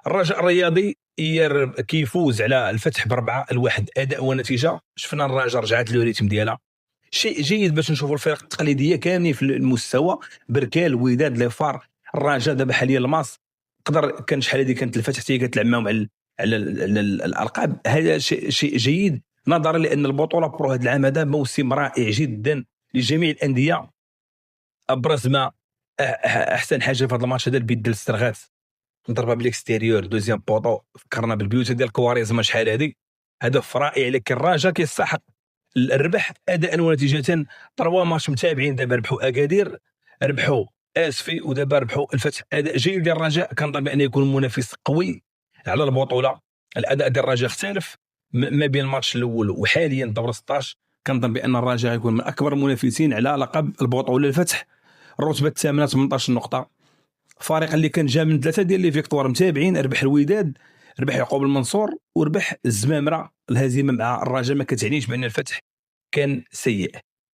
الرجاء الرياضي كيفوز على الفتح ب4-1 اداء ونتيجه. شفنا الرجاء رجعت له الريتم ديالها، شيء جيد باش نشوفوا الفرق التقليديه كاملين في المستوى. بركال، وداد، ليفار، الرجاء دابا حاليا الماس قدر كان شحال هذه كانت الفتح حتى كتلعب معهم على الالقاب. هذا شيء جيد نظرا لان البطوله برو هذا العام هذا موسم رائع جدا لجميع الانديه. ابرز ما احسن حاجه في هذا الماتش هذا البيد ديال السرغات، ضربه بالاكستيريور دوزيام بوطو، فكرنا بالبيوت ديال كواريزما شحال هذه. هدف رائع، لكن الرجاء كيستحق الربح اداء ونتيجه. 3 ماتش متابعين دابا، ربحوا اكادير، ربحوا اسفي، ودابا ربحوا الفتح. اداء جيد ديال الرجاء، كنظن بان يكون منافس قوي على البطوله. الاداء ديال الرجاء اختلف ما بين الماتش الاول وحاليا دور 16. كنظن بان الرجاء يكون من اكبر المنافسين على لقب البطوله. الفتح الرتبه الثامنه 18 نقطه، فريق اللي كان جا من 3 ديال لي فيكتوار متابعين. ربح الوداد، ربح يعقوب المنصور، وربح الزمامره. الهزيمه مع الرجاء ما كتعنيش بان الفتح كان سيء.